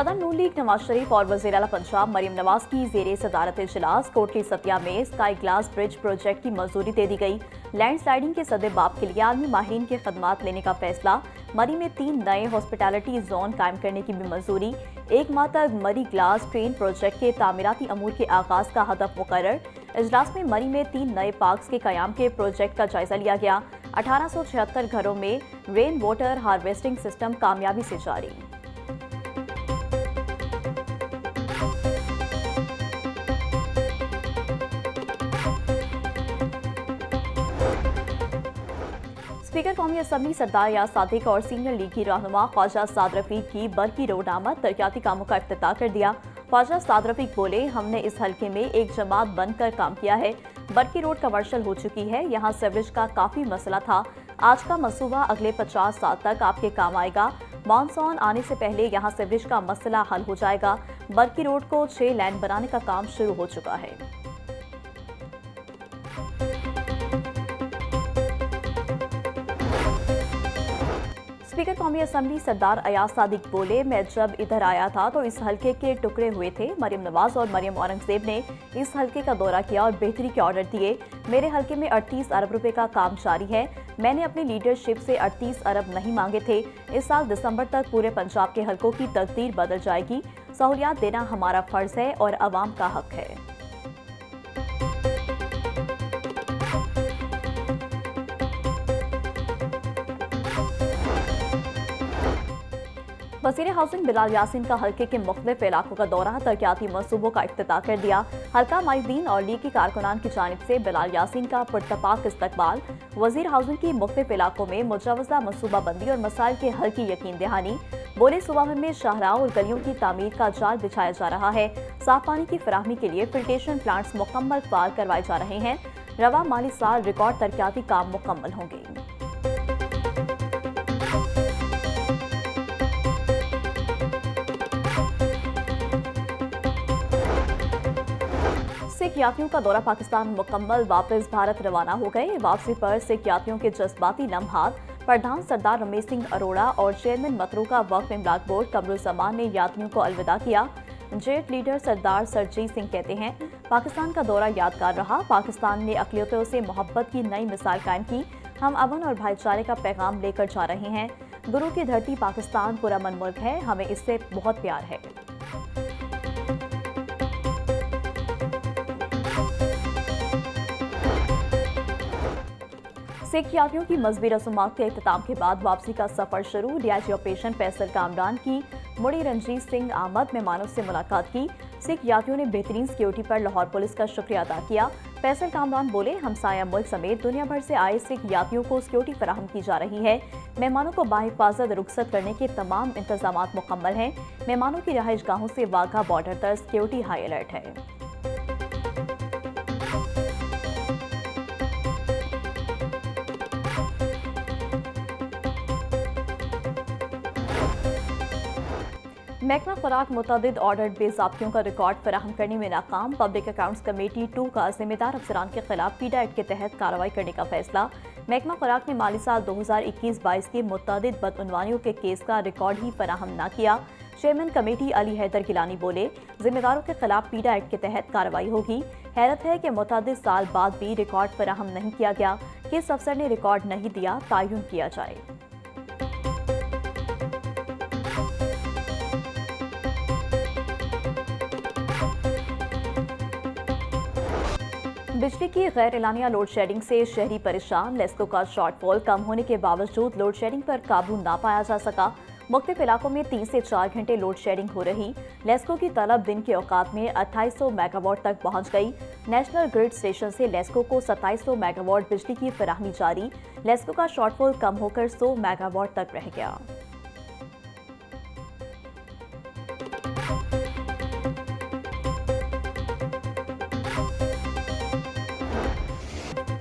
सदर नून लीग नवाज शरीफ और वज़ीर आला पंजाब मरियम नवाज की ज़ेरे सदारत इजलास कोटली सतिया में स्काई ग्लास ब्रिज प्रोजेक्ट की मंजूरी दे दी गई। लैंडस्लाइडिंग के सदे बाप के लिए आलमी माहिरीन की खदमात लेने का फैसला। मरी में 3 नए हॉस्पिटैलिटी जोन कायम करने की भी मंजूरी। 1 माह तक मरी ग्लास ट्रेन प्रोजेक्ट के तामीराती अमूर के आगाज का हदफ मुकर्रर। इजलास में मरी में 3 नए पार्क्स के कयाम के प्रोजेक्ट का जायजा लिया गया। 1876 घरों में रेन वाटर हार्वेस्टिंग सिस्टम कामयाबी से जारी। स्पीकर कौमी असम्बली सरदार याद सादिक और सीनियर लीगी रहनुमा ख्वाजा साद रफीक की बरकी रोड आमद तरक्याती कामों का इफ्तिताह कर दिया। ख्वाजा साद रफीक बोले, हमने इस हल्के में एक जमात बनकर काम किया है। बरकी रोड कमर्शियल हो चुकी है, यहाँ सीवरेज का काफी मसला था। आज का मंसूबा अगले 50 साल तक आपके काम आएगा। मानसून आने से पहले यहाँ सीवरेज का मसला हल हो जाएगा। बरकी रोड को 6 लेन बनाने का काम शुरू हो चुका है। स्पीकर कौमी असम्बली सरदार अयाज सादिक बोले, मैं जब इधर आया था तो इस हल्के के टुकड़े हुए थे। मरियम नवाज और मरियम औरंगजेब ने इस हल्के का दौरा किया और बेहतरी के ऑर्डर दिए। मेरे हल्के में 38 अरब रुपए का काम जारी है। मैंने अपनी लीडरशिप से 38 अरब नहीं मांगे थे। इस साल दिसंबर तक पूरे पंजाब के हल्कों की तकदीर बदल जाएगी। सहूलियात देना हमारा फर्ज है और अवाम का हक है। वज़ीर हाउसिंग बिलाल यासीन का हल्के के मुख्तलिफ इलाकों का दौरा तरक्याती मंसूबों का इफ्तिताह कर दिया। हल्का माहिदीन और लीग के कारकुनान की जानिब से बिलाल यासीन का पुरतपाक इस्तकबाल। वज़ीर हाउसिंग की मुख्तलिफ इलाकों में मुजवज़ा मनसूबाबंदी और मसाइल के हल की यकीन दहानी। बोले, सूबा भर में शाहराह और गलियों की तामीर का जाल बिछाया जा रहा है। साफ पानी की फराहमी के लिए फिल्ट्रेशन प्लांट्स मुकम्मल फाल करवाए जा रहे हैं। रवा माली साल रिकॉर्ड तरक्याती काम मुकम्मल होंगे। सिख यात्रियों का दौरा पाकिस्तान मुकम्मल, वापस भारत रवाना हो गए। वापसी पर सिख यात्रियों के जज्बाती लम्हात। प्रधान सरदार रमेश सिंह अरोड़ा और चेयरमैन मतरूका वक्फ इमदाद बोर्ड कमरुज़्ज़मान ने यात्रियों को अलविदा किया। जेट लीडर सरदार सरजीत सिंह कहते हैं, पाकिस्तान का दौरा यादगार रहा। पाकिस्तान ने अक़लियतों से मोहब्बत की नई मिसाल कायम की। हम अमन और भाईचारे का पैगाम लेकर जा रहे हैं। गुरु की धरती पाकिस्तान पुरअमन मुल्क है, हमें इससे बहुत प्यार है। सिख यात्रियों की मजहबी रसूमात के इख्तिताम के बाद वापसी का सफर शुरू। डीआईजी ऑपरेशन फैसल कामरान की मुड़ी रंजीत सिंह आमद मेहमानों से मुलाकात की। सिख यात्रियों ने बेहतरीन सिक्योरिटी पर लाहौर पुलिस का शुक्रिया अदा किया। फैसल कामरान बोले, हमसाया मुल्क समेत दुनिया भर से आए सिख यात्रियों को सिक्योरिटी फराहम की जा रही है। मेहमानों को बाहिफाजत रुखसत करने के तमाम इंतजाम मुकम्मल हैं। मेहमानों की रहाइश गाहों से वाघा बॉर्डर तक सिक्योरिटी हाई अलर्ट है। महकमा खुराक मुतअद्दिद ऑर्डर बेज़ाब्तियों का रिकॉर्ड फराहम करने में नाकाम। पब्लिक अकाउंट्स कमेटी 2 का जिम्मेदार अफसरान के खिलाफ पीडा एक्ट के तहत कार्रवाई करने का फैसला। महकमा खुराक ने माली साल 2021-22 के मुतअद्दिद बदउनवानियों के केस का रिकॉर्ड ही फराहम न किया। चेयरमैन कमेटी अली हैदर गिलानी बोले, जिम्मेदारों के खिलाफ पीडा एक्ट के तहत कार्रवाई होगी। हैरत है कि मुतअद्दिद साल बाद भी रिकॉर्ड फराहम नहीं किया गया। किस अफसर ने रिकॉर्ड नहीं दिया, तायुन किया जाए। बिजली की गैर एलानिया लोड शेडिंग से शहरी परेशान। लेस्को का शॉर्टफॉल कम होने के बावजूद लोड शेडिंग पर काबू ना पाया जा सका। मुख्तलिफ इलाकों में 3 से 4 घंटे लोड शेडिंग हो रही। लेस्को की तलब दिन के औकात में 2800 मेगावाट तक पहुंच गई। नेशनल ग्रिड स्टेशन से लेस्को को 2700 मेगावाट बिजली की फराहमी जारी। लेस्को का शॉर्टफॉल कम होकर 100 मेगावाट तक रह गया।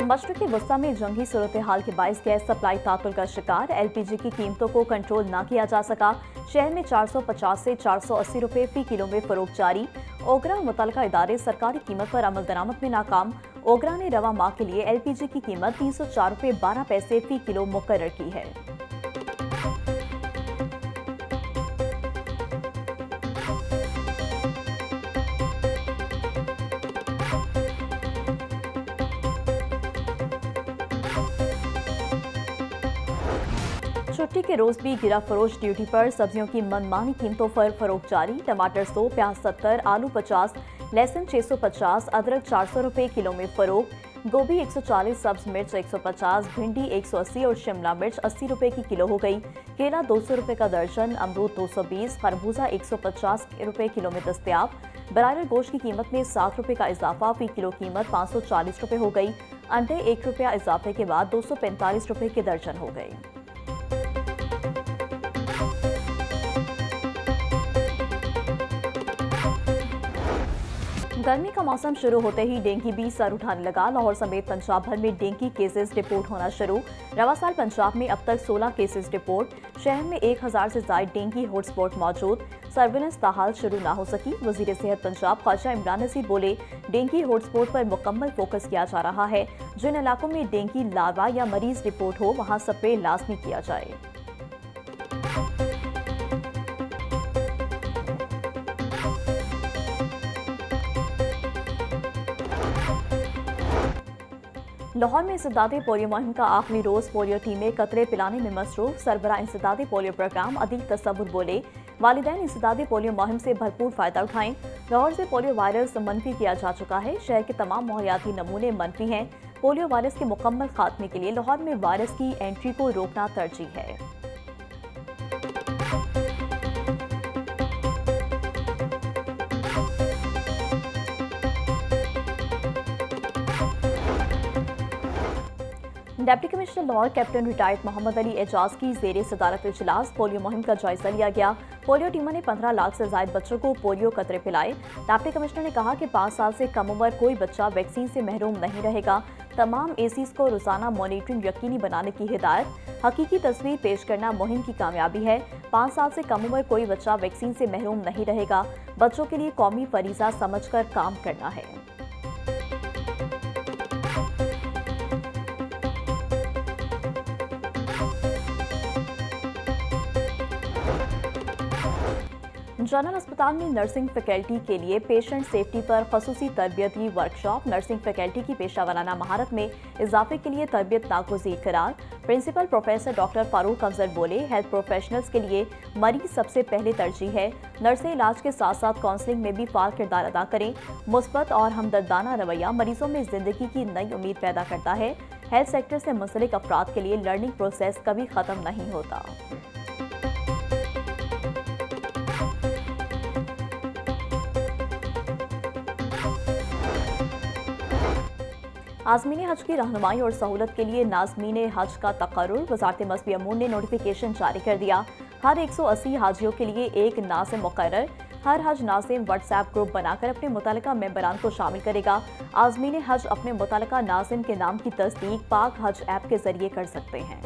मशरक़ी वस्ता में जंगी सूरत हाल के बाइस गैस सप्लाई तातुल का शिकार। LPG की कीमतों को कंट्रोल न किया जा सका। शहर में 450 से 480 रुपए फी किलो में फरोख्त जारी। ओगरा मुतलका इदारे सरकारी कीमत पर अमल दरामद में नाकाम। ओगरा ने रवा माह के लिए LPG की कीमत 304 रुपए 12 पैसे फी किलो मुकर्रर की है। छुट्टी के रोज भी गिरा फरोश ड्यूटी पर। सब्जियों की मनमानी कीमतों पर फरोख्त जारी। टमाटर 100, प्याज 70, आलू 50, लहसुन 650, अदरक 400 रुपए किलो में फरोख्त। गोभी 140, सब्ज मिर्च 150, भिंडी 180 और शिमला मिर्च 80 रुपए की किलो हो गई। केला 200 रुपए का दर्जन, अमरूद 220, खरबूजा 150 रुपए किलो में दस्तयाब। ब्रायलर गोश्त की कीमत में 60 रुपए का इजाफा, फी किलो कीमत 540 रुपए हो गई। अंडे 1 रुपया इजाफे के बाद 245 रुपए के दर्जन हो गए। गर्मी का मौसम शुरू होते ही डेंगू भी सर उठाने लगा। लाहौर समेत पंजाब भर में डेंगू केसेस रिपोर्ट होना शुरू। रवा साल पंजाब में अब तक 16 केसेस रिपोर्ट। शहर में 1000 से ज्यादा डेंगू हॉटस्पॉट मौजूद। सर्विलेंस ताहाल शुरू ना हो सकी। वजीर सेहत पंजाब ख्वाजा इमरान नसीर बोले, डेंगू हॉटस्पॉट पर मुकम्मल फोकस किया जा रहा है। जिन इलाकों में डेंगू लार्वा या मरीज रिपोर्ट हो वहां स्प्रे लाजमी किया जाए। लाहौर में इंसदादी पोलियो मुहिम का आखिरी रोज। पोलियो टीमें कतरे पिलाने में मसरूफ। सरबराह इंसदादी पोलियो प्रोग्राम अदील तसव्वुर बोले, वालिदैन इंसदादी पोलियो मुहिम से भरपूर फायदा उठाएं। लाहौर से पोलियो वायरस मनफी किया जा चुका है। शहर के तमाम माहौलियाती नमूने मनफी हैं। पोलियो वायरस के मुकम्मल खात्मे के लिए लाहौर में वायरस की एंट्री को रोकना तरजीह है। Deputy commissioner Lahore captain retired Mohammad Ali Ejaz की जेर सदारत इजलास। पोलियो मुहिम का जायजा लिया गया। पोलियो टीमों ने 15 लाख से ज्यादा बच्चों को पोलियो कतरे पिलाए। डिप्टी कमिश्नर ने कहा कि 5 साल से कम उम्र कोई बच्चा वैक्सीन से महरूम नहीं रहेगा। तमाम एसीज को रोजाना मॉनिटरिंग यकीनी बनाने की हिदायत। हकीकी तस्वीर पेश करना मुहिम की कामयाबी है। 5 साल से कम उम्र कोई बच्चा वैक्सीन से महरूम नहीं रहेगा। बच्चों के लिए कौमी फरीजा समझकर काम करना है। जनरल अस्पताल में नर्सिंग फैकल्टी के लिए पेशेंट सेफ्टी पर खसूसी तरबियती वर्कशॉप। नर्सिंग फैकल्टी की पेशा वराना महारत में इजाफे के लिए तरबियत नागुज़ीर करार। Principal professor doctor Farooq Afzal बोले, हेल्थ प्रोफेशनल्स के लिए मरीज सबसे पहले तरजीह है। नर्सें इलाज के साथ साथ काउंसलिंग में भी फाल किरदार अदा करें। मुस्बत और हमदर्दाना रवैया मरीजों में जिंदगी की नई उम्मीद पैदा करता है। हेल्थ सेक्टर से मुंसलिक अफराद के लिए लर्निंग प्रोसेस कभी ख़त्म नहीं होता। आज़मीन हज की रहनुमाई और सहूलत के लिए नाज़मीन हज का तकर्रुर। वज़ारत मज़हबी अमूर ने नोटिफिकेशन जारी कर दिया। हर 180 हाजियों के लिए एक नाज़िम मुकर्रर। हर हज नाज़िम व्हाट्सएप ग्रुप बनाकर अपने मुतल्लिका मेंबरान को शामिल करेगा। आज़मीन हज अपने मुतल्लिका नाज़िम के नाम की तस्दीक पाक हज ऐप के जरिए कर सकते हैं।